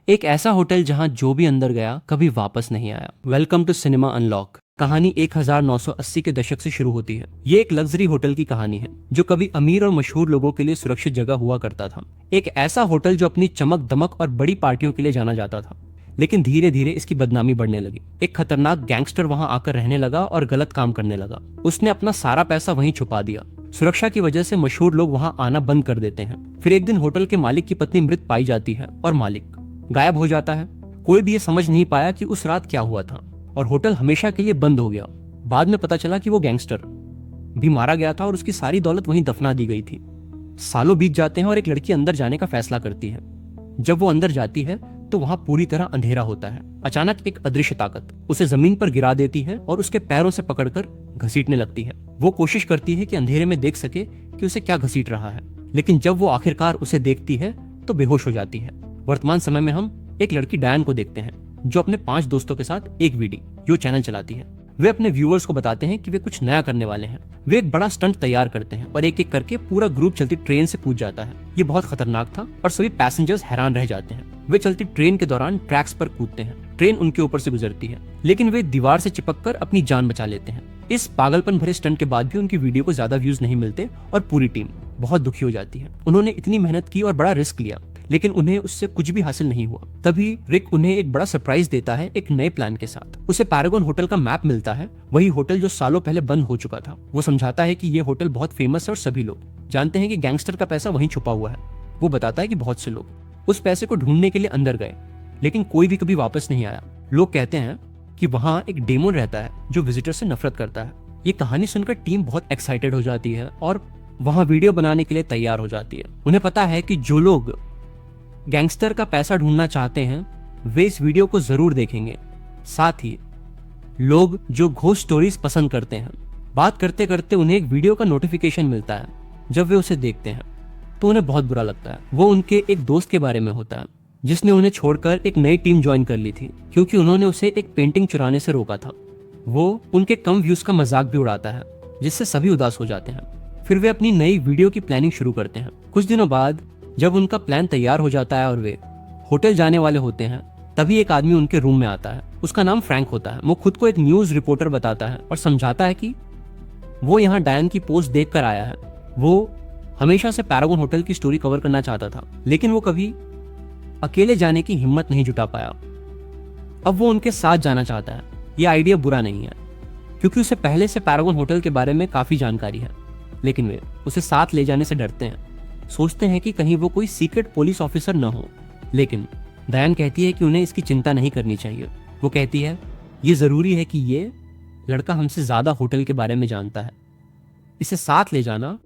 एक ऐसा होटल जहां जो भी अंदर गया कभी वापस नहीं आया। Welcome to cinema unlock. कहानी 1980 के दशक से शुरू होती है। ये एक लग्जरी होटल की कहानी है जो कभी अमीर और मशहूर लोगों के लिए सुरक्षित जगह हुआ करता था। एक ऐसा होटल जो अपनी चमक दमक और बड़ी पार्टियों के लिए जाना जाता था, लेकिन धीरे धीरे इसकी बदनामी बढ़ने लगी। एक खतरनाक गैंगस्टर वहां आकर रहने लगा और गलत काम करने लगा। उसने अपना सारा पैसा वहीं छुपा दिया। सुरक्षा की वजह से मशहूर लोग वहां आना बंद कर देते हैं। फिर एक दिन होटल के मालिक की पत्नी मृत पाई जाती है और मालिक गायब हो जाता है। कोई भी ये समझ नहीं पाया कि उस रात क्या हुआ था और होटल हमेशा के लिए बंद हो गया। बाद में पता चला कि वो गैंगस्टर भी मारा गया था और उसकी सारी दौलत वहीं दफना दी गई थी। सालों बीत जाते हैं और एक लड़की अंदर जाने का फैसला करती है। जब वो अंदर जाती है तो वहां पूरी तरह अंधेरा होता है। अचानक एक अदृश्य ताकत उसे जमीन पर गिरा देती है और उसके पैरों से पकड़कर घसीटने लगती है। वो कोशिश करती है कि अंधेरे में देख सके कि उसे क्या घसीट रहा है, लेकिन जब वो आखिरकार उसे देखती है तो बेहोश हो जाती है। वर्तमान समय में हम एक लड़की डायन को देखते हैं जो अपने 5 दोस्तों के साथ एक वीडियो चैनल चलाती है। वे अपने व्यूअर्स को बताते हैं कि वे कुछ नया करने वाले हैं। वे एक बड़ा स्टंट तैयार करते हैं और एक एक करके पूरा ग्रुप चलती ट्रेन से कूद जाता है। ये बहुत खतरनाक था और सभी पैसेंजर्स हैरान रह जाते हैं। वे चलती ट्रेन के दौरान ट्रैक्स पर कूदते हैं। ट्रेन उनके ऊपर से गुजरती है, लेकिन वे दीवार से चिपककर अपनी जान बचा लेते हैं। इस पागलपन भरे स्टंट के बाद भी उनकी वीडियो को ज्यादा व्यूज नहीं मिलते और पूरी टीम बहुत दुखी हो जाती है। उन्होंने इतनी मेहनत की और बड़ा रिस्क लिया, लेकिन उन्हें उससे कुछ भी हासिल नहीं हुआ। तभी रिक उन्हें एक बड़ा सरप्राइज देता है एक नए प्लान के साथ। उसे पैरागॉन होटल का मैप मिलता है, वही होटल जो सालों पहले बंद हो चुका था। वो समझाता है कि ये होटल बहुत फेमस है और सभी लोग जानते हैं कि गैंगस्टर का पैसा वहीं छुपा हुआ है। वो बताता है कि बहुत से लोग उस पैसे को ढूंढने के लिए अंदर गए, लेकिन कोई भी कभी वापस नहीं आया। लोग कहते हैं कि वहाँ एक डेमोन रहता है जो विजिटर से नफरत करता है। ये कहानी सुनकर टीम बहुत एक्साइटेड हो जाती है और वहाँ वीडियो बनाने के लिए तैयार हो जाती है। उन्हें पता है कि जो लोग गैंगस्टर का पैसा ढूंढना चाहते हैं वे इस वीडियो को जरूर देखेंगे। साथ ही लोग जो घोस्ट स्टोरीज पसंद करते हैं, बात करते करते उन्हें एक वीडियो का नोटिफिकेशन मिलता है। जब वे उसे देखते हैं तो उन्हें बहुत बुरा लगता है। वो उनके एक दोस्त के बारे में होता है जिसने उन्हें छोड़कर एक नई टीम ज्वाइन कर ली थी क्योंकि उन्होंने उसे एक पेंटिंग चुराने से रोका था। वो उनके कम व्यूज का मजाक भी उड़ाता है जिससे सभी उदास हो जाते हैं। फिर वे अपनी नई वीडियो की प्लानिंग शुरू करते हैं। कुछ दिनों बाद जब उनका प्लान तैयार हो जाता है और वे होटल जाने वाले होते हैं, तभी एक आदमी उनके रूम में आता है। उसका नाम फ्रैंक होता है। वो खुद को एक न्यूज रिपोर्टर बताता है और समझाता है कि वो यहाँ डायन की पोस्ट देखकर आया है। वो हमेशा से पैरागॉन होटल की स्टोरी कवर करना चाहता था, लेकिन वो कभी अकेले जाने की हिम्मत नहीं जुटा पाया। अब वो उनके साथ जाना चाहता है। ये आइडिया बुरा नहीं है क्योंकि उसे पहले से पैरागॉन होटल के बारे में काफी जानकारी है, लेकिन वे उसे साथ ले जाने से डरते हैं। सोचते हैं कि कहीं वो कोई सीक्रेट पुलिस ऑफिसर न हो, लेकिन डायन कहती है कि उन्हें इसकी चिंता नहीं करनी चाहिए। वो कहती है ये जरूरी है कि ये लड़का हमसे ज्यादा होटल के बारे में जानता है, इसे साथ ले जाना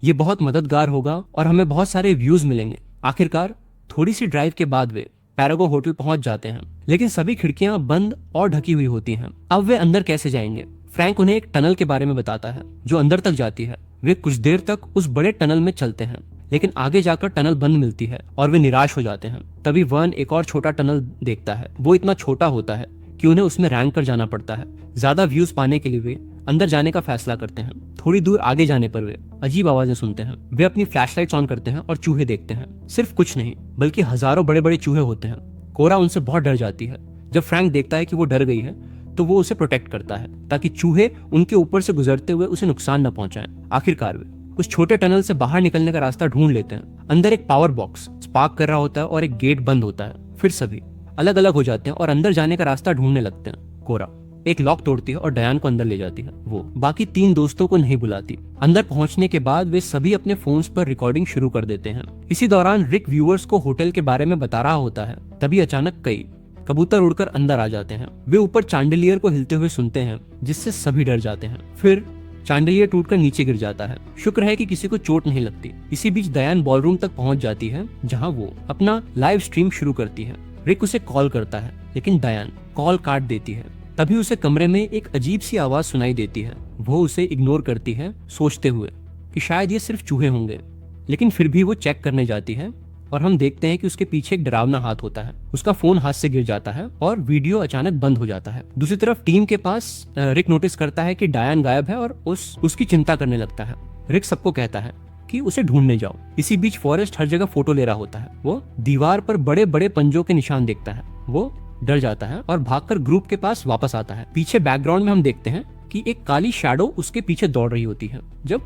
ये बहुत मददगार होगा और हमें बहुत सारे व्यूज मिलेंगे। आखिरकार थोड़ी सी ड्राइव के बाद वे पैरागो होटल पहुंच जाते हैं, लेकिन सभी खिड़कियां बंद और ढकी हुई होती हैं। अब वे अंदर कैसे जाएंगे? फ्रैंक उन्हें एक टनल के बारे में बताता है जो अंदर तक जाती है। वे कुछ देर तक उस बड़े टनल में चलते हैं, लेकिन आगे जाकर टनल बंद मिलती है और वे निराश हो जाते हैं। तभी वन एक और छोटा टनल देखता है। वो इतना छोटा होता है कि उन्हें उसमें रैंक कर जाना पड़ता है। ज्यादा व्यूज पाने के लिए वे अंदर जाने का फैसला करते हैं। थोड़ी दूर आगे जाने पर वे अजीब आवाजें सुनते हैं। वे अपनी फ्लैशलाइट्स ऑन करते हैं और चूहे देखते हैं। सिर्फ कुछ नहीं बल्कि हजारों बड़े बड़े चूहे होते हैं। कोरा उनसे बहुत डर जाती है। जब फ्रैंक देखता है कि वो डर गई है तो वो उसे प्रोटेक्ट करता है ताकि चूहे उनके ऊपर से गुजरते हुए उसे नुकसान न पहुंचाएं। आखिरकार वे उस छोटे टनल से बाहर निकलने का रास्ता ढूंढ लेते हैं। अंदर एक पावर बॉक्स स्पार्क कर रहा होता है और एक गेट बंद होता है। फिर सभी अलग अलग हो जाते हैं और अंदर जाने का रास्ता ढूंढने लगते हैं। कोरा एक लॉक तोड़ती है और डायन को अंदर ले जाती है। वो बाकी 3 दोस्तों को नहीं बुलाती। अंदर पहुंचने के बाद वे सभी अपने फोन्स पर रिकॉर्डिंग शुरू कर देते हैं। इसी दौरान रिक व्यूअर्स को होटल के बारे में बता रहा होता है। तभी अचानक कई कबूतर उड़कर अंदर आ जाते हैं। वे ऊपर चांडिलियर को हिलते हुए सुनते हैं जिससे सभी डर जाते हैं। फिर चांडिलियर टूटकर नीचे गिर जाता है। शुक्र है कि किसी को चोट नहीं लगती। इसी बीच दयान बॉलरूम तक पहुंच जाती है जहां वो अपना लाइव स्ट्रीम शुरू करती है। रिक उसे कॉल करता है, लेकिन दयान कॉल काट देती है। तभी उसे कमरे में एक अजीब सी आवाज सुनाई देती है। वो उसे इग्नोर करती है, सोचते हुए कि शायद ये सिर्फ चूहे होंगे, लेकिन फिर भी वो चेक करने जाती है और हम देखते हैं कि उसके पीछे एक डरावना हाथ होता है। उसका फोन हाथ से गिर जाता है और वीडियो अचानक बंद हो जाता है। दूसरी तरफ टीम के पास रिक नोटिस करता है कि डायन गायब है और उसकी चिंता करने लगता है। रिक सबको कहता है कि उसे ढूंढने जाओ। इसी बीच फॉरेस्ट हर जगह फोटो ले रहा होता है। वो दीवार पर बड़े बड़े पंजों के निशान देखता है। वो डर जाता है और भागकर ग्रुप के पास वापस आता है। पीछे बैकग्राउंड में हम देखते हैं कि एक काली शैडो उसके पीछे दौड़ रही होती है। जब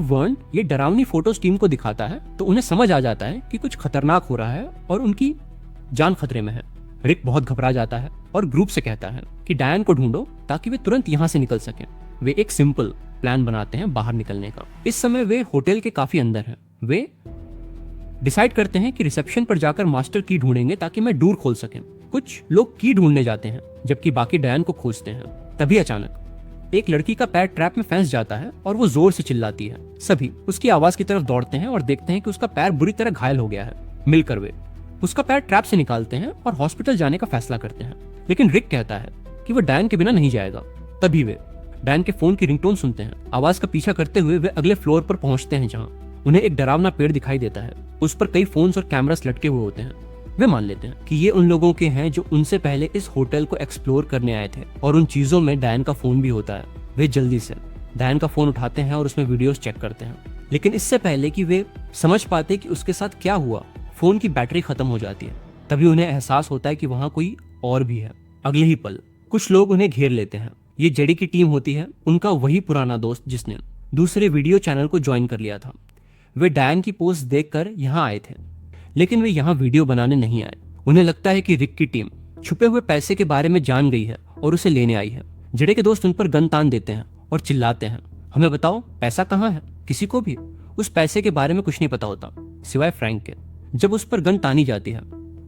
वर्न ये डरावनी फोटोज टीम को दिखाता है तो उन्हें समझ आ जाता है कि कुछ खतरनाक हो रहा है और उनकी जान खतरे में है। रिक बहुत घबरा जाता है और ग्रुप से कहता है कि डायन को ढूंढो ताकि वे तुरंत यहाँ से निकल सकें। वे एक सिंपल प्लान बनाते हैं बाहर निकलने का। इस समय वे होटल के काफी अंदर हैं। वे डिसाइड करते हैं कि रिसेप्शन पर जाकर मास्टर की ढूंढेंगे ताकि मैं डोर खोल सकें। कुछ लोग की ढूंढने जाते हैं जबकि बाकी डायन को खोजते हैं। तभी अचानक एक लड़की का पैर ट्रैप में फंस जाता है और वो जोर से चिल्लाती है। सभी उसकी आवाज की तरफ दौड़ते हैं और देखते हैं कि उसका पैर बुरी तरह घायल हो गया है। मिलकर वे उसका पैर ट्रैप से निकालते हैं और हॉस्पिटल जाने का फैसला करते हैं। लेकिन रिक कहता है कि वो डायन के बिना नहीं जाएगा। तभी वे डायन के फोन की रिंगटोन सुनते हैं। आवाज का पीछा करते हुए वे अगले फ्लोर पर पहुंचते हैं जहां उन्हें एक डरावना पेड़ दिखाई देता है। उस पर कई फोन्स और कैमरास लटके हुए होते हैं। वे मान लेते हैं कि ये उन लोगों के हैं जो उनसे पहले इस होटल को एक्सप्लोर करने आए थे और उन चीजों में डायन का फोन भी होता है। वे जल्दी से डायन का फोन उठाते हैं और उसमें वीडियोस चेक करते हैं। लेकिन इससे पहले कि वे समझ पाते कि उसके साथ क्या हुआ, फोन की बैटरी खत्म हो जाती है। तभी उन्हें एहसास होता है कि वहां कोई और भी है। अगले ही पल कुछ लोग उन्हें घेर लेते हैं। ये जेडी की टीम होती है, उनका वही पुराना दोस्त जिसने दूसरे वीडियो चैनल को ज्वाइन कर लिया था। वे डायन की पोस्ट देखकर यहाँ आए थे, लेकिन वे यहाँ वीडियो बनाने नहीं आए। उन्हें लगता है कि रिक की टीम छुपे हुए पैसे के बारे में जान गई है और उसे लेने आई है। जेडे के दोस्त उन पर गन तान देते हैं और चिल्लाते हैं, हमें बताओ पैसा कहाँ है। किसी को भी उस पैसे के बारे में कुछ नहीं पता होता सिवाय फ्रैंक के। जब उस पर गन तानी जाती है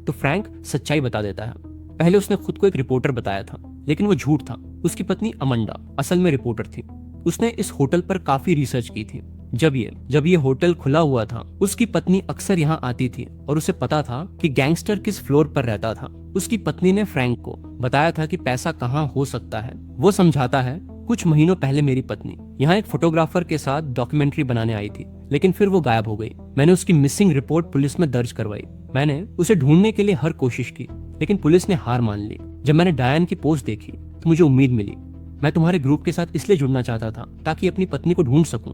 तो फ्रैंक सच्चाई बता देता है। पहले उसने खुद को एक रिपोर्टर बताया था, लेकिन वो झूठ था। उसकी पत्नी अमंडा असल में रिपोर्टर थी। उसने इस होटल पर काफी रिसर्च की थी। जब ये होटल खुला हुआ था, उसकी पत्नी अक्सर यहाँ आती थी और उसे पता था कि गैंगस्टर किस फ्लोर पर रहता था। उसकी पत्नी ने फ्रैंक को बताया था कि पैसा कहाँ हो सकता है। वो समझाता है, कुछ महीनों पहले मेरी पत्नी यहाँ एक फोटोग्राफर के साथ डॉक्यूमेंट्री बनाने आई थी, लेकिन फिर वो गायब हो गई। मैंने उसकी मिसिंग रिपोर्ट पुलिस में दर्ज करवाई। मैंने उसे ढूंढने के लिए हर कोशिश की, लेकिन पुलिस ने हार मान ली। जब मैंने डायन की पोस्ट देखी तो मुझे उम्मीद मिली। मैं तुम्हारे ग्रुप के साथ इसलिए जुड़ना चाहता था ताकि अपनी पत्नी को ढूंढ सकूं।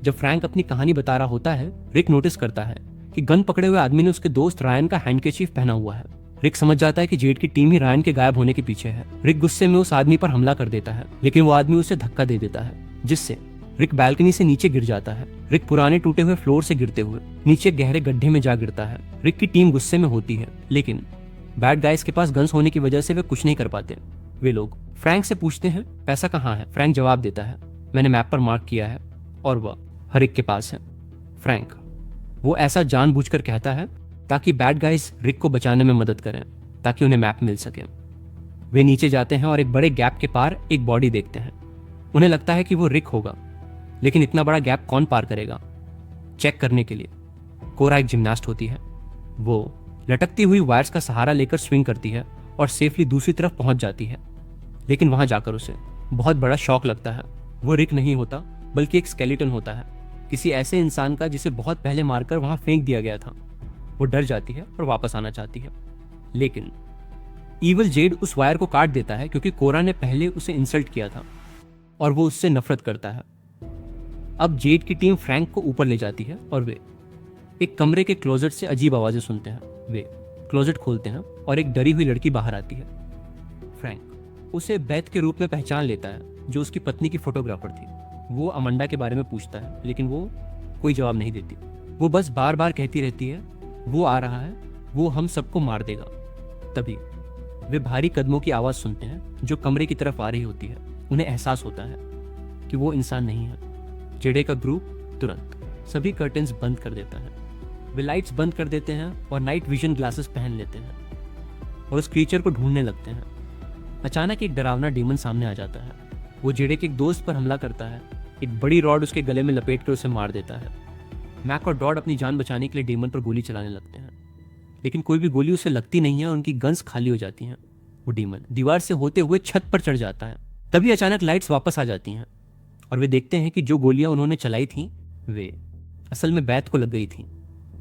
जब फ्रैंक अपनी कहानी बता रहा होता है, रिक नोटिस करता है कि गन पकड़े हुए आदमी ने उसके दोस्त रायन का हैंडkerchief पहना हुआ है। रिक समझ जाता है कि जेड की टीम ही रायन के गायब होने के पीछे है। रिक गुस्से में उस आदमी पर हमला कर देता है, लेकिन वो आदमी उसे धक्का दे देता है, जिससे रिक बैल्कनी से नीचे गिर जाता है। रिक पुराने टूटे हुए फ्लोर से गिरते हुए नीचे गहरे गड्ढे में जा गिरता है। रिक की टीम गुस्से में होती है, लेकिन बैड गाइस के पास गन्स होने की वजह से वे कुछ नहीं कर पाते। वे लोग फ्रैंक से पूछते हैं पैसा कहाँ है। फ्रैंक जवाब देता है, मैंने मैप पर मार्क किया है और वह रिक के पास है। फ्रैंक वो ऐसा जानबूझकर कहता है ताकि बैड गाइस रिक को बचाने में मदद करें, ताकि उन्हें मैप मिल सके। वे नीचे जाते हैं और एक बड़े गैप के पार एक बॉडी देखते हैं। उन्हें लगता है कि वो रिक होगा, लेकिन इतना बड़ा गैप कौन पार करेगा। चेक करने के लिए कोरा एक जिम्नास्ट होती है। वो लटकती हुई वायर्स का सहारा लेकर स्विंग करती है और सेफली दूसरी तरफ पहुंच जाती है, लेकिन वहां जाकर उसे बहुत बड़ा शॉक लगता है। वो रिक नहीं होता, बल्कि एक स्केलेटन होता है, किसी ऐसे इंसान का जिसे बहुत पहले मारकर वहां फेंक दिया गया था। वो डर जाती है और वापस आना चाहती है, लेकिन ईवल जेड उस वायर को काट देता है क्योंकि कोरा ने पहले उसे इंसल्ट किया था और वो उससे नफरत करता है। अब जेड की टीम फ्रैंक को ऊपर ले जाती है और वे एक कमरे के क्लोजेट से अजीब आवाजें सुनते हैं। वे क्लोजेट खोलते हैं और एक डरी हुई लड़की बाहर आती है। फ्रैंक उसे बेथ के रूप में पहचान लेता है, जो उसकी पत्नी की फोटोग्राफर थी। वो अमंडा के बारे में पूछता है, लेकिन वो कोई जवाब नहीं देती। वो बस बार बार कहती रहती है, वो आ रहा है, वो हम सबको मार देगा। तभी वे भारी कदमों की आवाज सुनते हैं जो कमरे की तरफ आ रही होती है। उन्हें एहसास होता है कि वो इंसान नहीं है। जेडे का ग्रुप तुरंत सभी कर्टेन्स बंद कर देता है। वे लाइट्स बंद कर देते हैं और नाइट विजन ग्लासेस पहन लेते हैं और उस क्रीचर को ढूंढने लगते हैं। अचानक एक डरावना डीमन सामने आ जाता है। वो जेडे के एक दोस्त पर हमला करता है, एक बड़ी रॉड उसके गले में लपेट कर उसे मार देता है। मैक और डॉड अपनी जान बचाने के लिए डीमन पर गोली चलाने लगते हैं, लेकिन कोई भी गोली उसे लगती नहीं है और उनकी गन्स खाली हो जाती हैं। वो डीमन दीवार से होते हुए छत पर चढ़ जाता है। तभी अचानक लाइट्स वापस आ जाती हैं और वे देखते हैं कि जो गोलियां उन्होंने चलाई थी वे असल में बैथ को लग गई थी।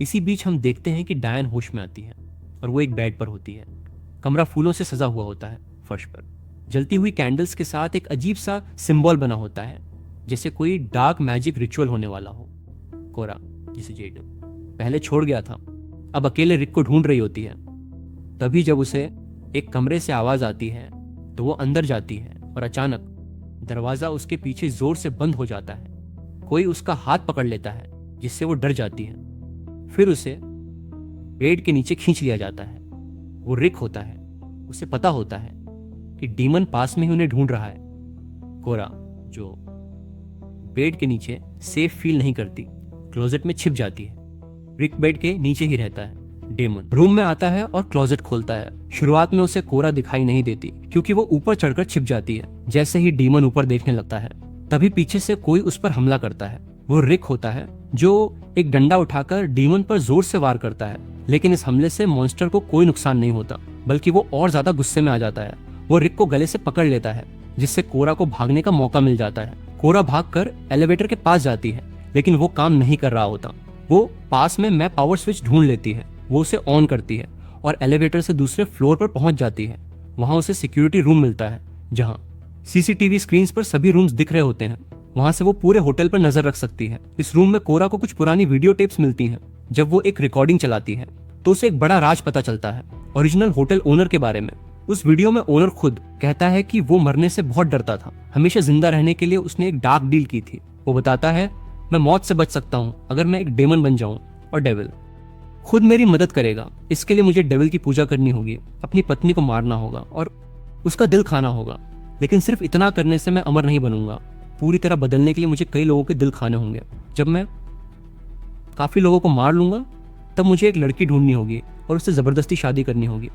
इसी बीच हम देखते हैं कि डायन होश में आती है और वो एक बेड पर होती है। कमरा फूलों से सजा हुआ होता है। फर्श पर जलती हुई कैंडल्स के साथ एक अजीब सा सिंबल बना होता है, जैसे कोई डार्क मैजिक रिचुअल होने वाला हो। कोरा जिसे जेड पहले छोड़ गया था अब अकेले रिक को ढूंढ रही होती है। तभी जब उसे एक कमरे से आवाज आती है तो वो अंदर जाती है और अचानक दरवाजा उसके पीछे जोर से बंद हो जाता है। कोई उसका हाथ पकड़ लेता है जिससे वो डर जाती है। फिर उसे बेड के नीचे खींच लिया जाता है। वो रिक होता है। उसे पता होता है कि डीमन पास में ही उन्हें ढूंढ रहा है। कोरा जो बेड के नीचे सेफ फील नहीं करती क्लोजेट में छिप जाती है। रिक बेड के नीचे ही रहता है। डेमन रूम में आता है और क्लोजेट खोलता है। शुरुआत में उसे कोरा दिखाई नहीं देती क्योंकि वो ऊपर चढ़कर छिप जाती है। जैसे ही डीमन ऊपर देखने लगता है तभी पीछे से कोई उस पर हमला करता है। वो रिक होता है जो एक डंडा उठाकर डीमन पर जोर से वार करता है, लेकिन इस हमले से मॉन्स्टर को कोई नुकसान नहीं होता बल्कि वो और ज्यादा गुस्से में आ जाता है। वो रिक को गले से पकड़ लेता है जिससे कोरा को भागने का मौका मिल जाता है। कोरा भागकर एलिवेटर के पास जाती है लेकिन वो काम नहीं कर रहा होता। वो पास में मैप पावर स्विच ढूंढ लेती है। वो उसे ऑन करती है और एलिवेटर से दूसरे फ्लोर पर पहुंच जाती है। वहां उसे सिक्योरिटी रूम मिलता है जहां सीसीटीवी स्क्रीन्स पर सभी रूम्स दिख रहे होते हैं। वहां से वो पूरे होटल पर नजर रख सकती है। इस रूम में कोरा को कुछ पुरानी वीडियो टेप्स मिलती हैं। जब वो एक रिकॉर्डिंग चलाती है तो उसे एक बड़ा राज पता चलता है ओरिजिनल होटल ओनर के बारे में। उस वीडियो में ओनर खुद कहता है कि वो मरने से बहुत डरता था। हमेशा जिंदा रहने के लिए उसने एक डार्क डील की थी। वो बताता है मैं मौत से बच सकता हूँ अगर मैं एक डेमन बन जाऊं और डेविल खुद मेरी मदद करेगा। इसके लिए मुझे डेविल की पूजा करनी होगी, अपनी पत्नी को मारना होगा और उसका दिल खाना होगा। लेकिन सिर्फ इतना करने से मैं अमर नहीं बनूंगा। पूरी तरह बदलने के लिए मुझे कई लोगों के दिल खाने होंगे। जब मैं काफी लोगों को मार लूंगा तब मुझे एक लड़की ढूंढनी होगी और उससे जबरदस्ती शादी करनी होगी।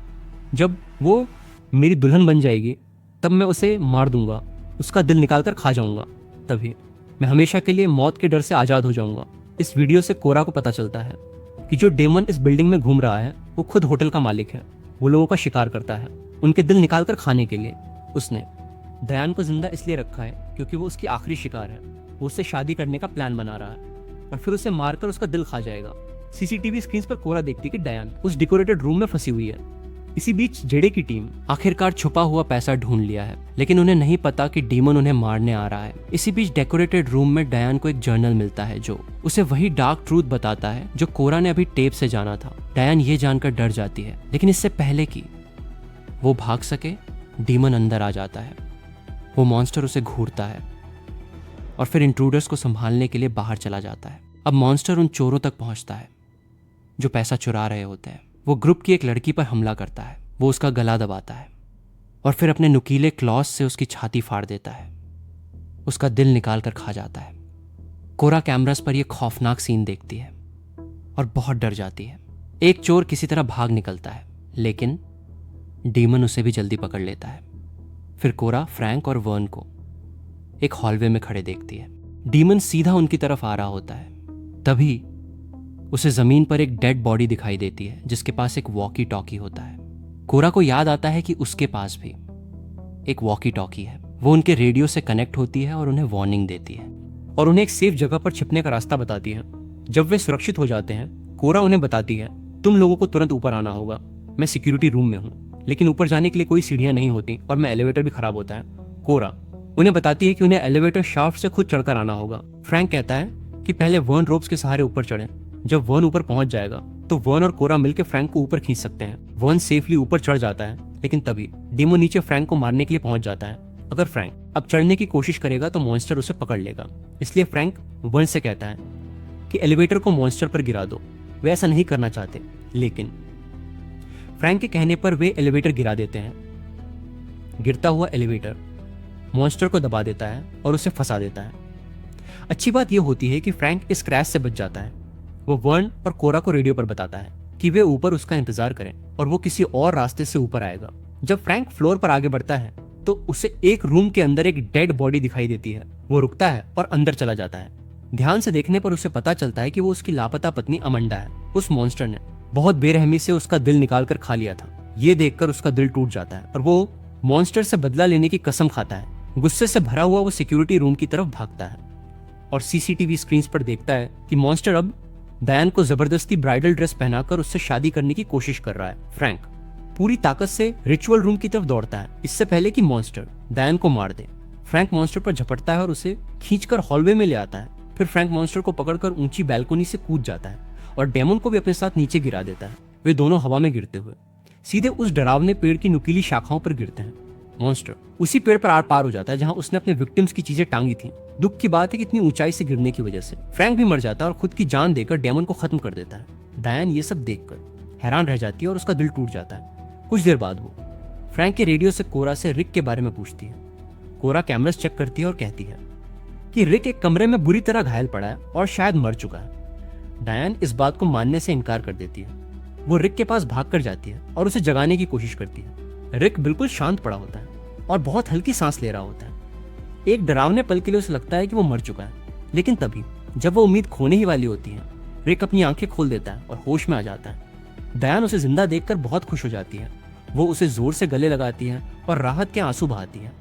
जब वो मेरी दुल्हन बन जाएगी तब मैं उसे मार दूंगा, उसका दिल निकाल कर खा जाऊंगा। तभी मैं हमेशा के लिए मौत के डर से आजाद हो जाऊंगा। इस वीडियो से कोरा को पता चलता है कि जो डेमन इस बिल्डिंग में घूम रहा है वो खुद होटल का मालिक है। वो लोगों का शिकार करता है उनके दिल निकाल कर खाने के लिए। उसने दयान को जिंदा इसलिए रखा है क्योंकि वो उसकी आखिरी शिकार है। वो उससे शादी करने का प्लान बना रहा है और फिर उसे मारकर उसका दिल खा जाएगा। सीसीटीवी स्क्रीन पर कोरा देखती है कि दयान उस डेकोरेटेड रूम में फंसी हुई है। इसी बीच जेडे की टीम आखिरकार छुपा हुआ पैसा ढूंढ लिया है, लेकिन उन्हें नहीं पता कि डीमन उन्हें मारने आ रहा है। इसी बीच डेकोरेटेड रूम में डयान को एक जर्नल मिलता है जो उसे वही डार्क ट्रूथ बताता है जो कोरा ने अभी टेप से जाना था। डयान ये जानकर डर जाती है, लेकिन इससे पहले कि वो भाग सके डीमन अंदर आ जाता है। वो मॉन्स्टर उसे घूरता है और फिर इंट्रूडर्स को संभालने के लिए बाहर चला जाता है। अब मॉन्स्टर उन चोरों तक पहुंचता है जो पैसा चुरा रहे होते हैं। वो ग्रुप की एक लड़की पर हमला करता है। वो उसका गला दबाता है और फिर अपने नुकीले क्लॉस से उसकी छाती फाड़ देता है। उसका दिल निकाल कर खा जाता है। कोरा कैमरास पर यह खौफनाक सीन देखती है और बहुत डर जाती है। एक चोर किसी तरह भाग निकलता है, लेकिन डीमन उसे भी जल्दी पकड़ लेता है। फिर कोरा फ्रैंक और वर्न को एक हॉलवे में खड़े देखती है। डीमन सीधा उनकी तरफ आ रहा होता है। तभी उसे जमीन पर एक डेड बॉडी दिखाई देती है जिसके पास एक वॉकी टॉकी होता है। कोरा को याद आता है कि उसके पास भी एक वॉकी टॉकी है। वो उनके रेडियो से कनेक्ट होती है और उन्हें वार्निंग देती है और उन्हें एक सेफ जगह पर छिपने का रास्ता बताती है। जब वे सुरक्षित हो जाते हैं, कोरा उन्हें बताती है तुम लोगों को तुरंत ऊपर आना होगा। मैं सिक्योरिटी रूम में हूँ, लेकिन ऊपर जाने के लिए कोई सीढ़ियां नहीं होती और मैं एलिवेटर भी खराब होता है। कोरा उन्हें बताती है कि उन्हें एलिवेटर शाफ्ट से खुद चढ़कर आना होगा। फ्रैंक कहता है कि पहले वर्न रोप्स के सहारे ऊपर चढ़ें। जब वर्न ऊपर पहुंच जाएगा तो वर्न और कोरा मिलकर फ्रैंक को ऊपर खींच सकते हैं। वर्न सेफली ऊपर चढ़ जाता है, लेकिन तभी डीमन नीचे फ्रैंक को मारने के लिए पहुंच जाता है। अगर फ्रैंक अब चढ़ने की कोशिश करेगा तो मॉन्स्टर उसे पकड़ लेगा। इसलिए फ्रैंक वर्न से कहता है कि एलिवेटर को मॉन्स्टर पर गिरा दो। वे ऐसा नहीं करना चाहते, लेकिन फ्रैंक के कहने पर वे एलिवेटर गिरा देते हैं। गिरता हुआ एलिवेटर मॉन्स्टर को दबा देता है और उसे फंसा देता है। अच्छी बात यह होती है कि फ्रैंक इस क्रैश से बच जाता है। वो वर्न और कोरा को रेडियो पर बताता है कि वे ऊपर उसका इंतजार करें और वो किसी और रास्ते से ऊपर आएगा। जब फ्रैंक फ्लोर पर आगे बढ़ता है तो उसे एक रूम के अंदर एक डेड बॉडी दिखाई देती है। वो रुकता है और अंदर चला जाता है। ध्यान से देखने पर उसे पता चलता है कि वो उसकी लापता पत्नी अमंडा है। उस मॉन्स्टर ने बहुत बेरहमी से उसका दिल निकाल कर खा लिया था। ये देखकर उसका दिल टूट जाता है और वो मॉन्स्टर से बदला लेने की कसम खाता है। गुस्से से भरा हुआ वो सिक्योरिटी रूम की तरफ भागता है और सीसीटीवी स्क्रीन पर देखता है कि मॉन्स्टर अब दयान को जबरदस्ती ब्राइडल ड्रेस पहनाकर उससे शादी करने की कोशिश कर रहा है। फ्रैंक पूरी ताकत से रिचुअल रूम की तरफ दौड़ता है इससे पहले कि मॉन्स्टर दयान को मार दे। फ्रैंक मॉन्स्टर पर झपटता है और उसे खींचकर हॉलवे में ले आता है। फिर फ्रैंक मॉन्स्टर को पकड़कर ऊंची बैल्कोनी से कूद जाता है और डेमन को भी अपने साथ नीचे गिरा देता है। वे दोनों हवा में गिरते हुए सीधे उस डरावने पेड़ की नुकीली शाखाओं पर गिरते हैं। मॉन्स्टर उसी पेड़ पर आर पार हो जाता है जहां उसने अपने विक्टिम्स की चीजें टांगी थी। दुख की बात है कि इतनी ऊंचाई से गिरने की वजह से फ्रैंक भी मर जाता है और खुद की जान देकर डेमन को खत्म कर देता है। डायन ये सब देखकर हैरान रह जाती है और उसका दिल टूट जाता है। कुछ देर बाद वो फ्रैंक के रेडियो से कोरा से रिक के बारे में पूछती है। कोरा कैमरास चेक करती है और कहती है कि रिक एक कमरे में बुरी तरह घायल पड़ा है और शायद मर चुका है। डायन इस बात को मानने से इनकार कर देती है। वो रिक के पास भागकर जाती है और उसे जगाने की कोशिश करती है। रिक बिल्कुल शांत पड़ा होता है और बहुत हल्की सांस ले रहा होता है। एक डरावने पल के लिए उसे लगता है कि वो मर चुका है, लेकिन तभी जब वो उम्मीद खोने ही वाली होती है, रिक अपनी आंखें खोल देता है और होश में आ जाता है। डायन उसे जिंदा देखकर बहुत खुश हो जाती है। वो उसे जोर से गले लगाती है और राहत के आंसू बहाती है।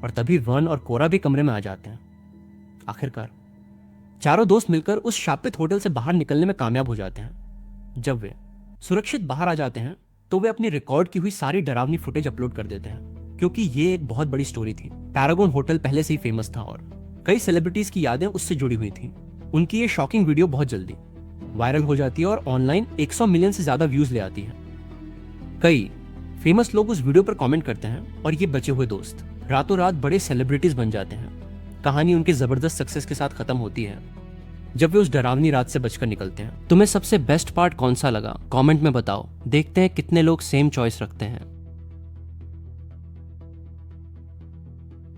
और तभी वन और कोरा भी कमरे में आ जाते हैं। आखिरकार चारों दोस्त मिलकर उस शापित होटल से बाहर निकलने में कामयाब हो जाते हैं। जब वे सुरक्षित बाहर आ जाते हैं तो वे अपनी रिकॉर्ड की हुई सारी डरावनी फुटेज अपलोड कर देते हैं, क्योंकि ये एक बहुत बड़ी स्टोरी थी। पैरागॉन होटल पहले से ही फेमस था और कई सेलिब्रिटीज की यादें उससे जुड़ी हुई थी। उनकी ये शॉकिंग वीडियो बहुत जल्दी वायरल हो जाती है और ऑनलाइन 100 मिलियन से ज्यादा व्यूज ले आती है। कई फेमस लोग उस वीडियो पर कमेंट करते हैं और ये बचे हुए दोस्त रातों रात बड़े सेलिब्रिटीज बन जाते हैं। कहानी उनके जबरदस्त सक्सेस के साथ खत्म होती है जब वे उस डरावनी रात से बचकर निकलते हैं। तुम्हें सबसे बेस्ट पार्ट कौन सा लगा कमेंट में बताओ। देखते हैं कितने लोग सेम चॉइस रखते हैं।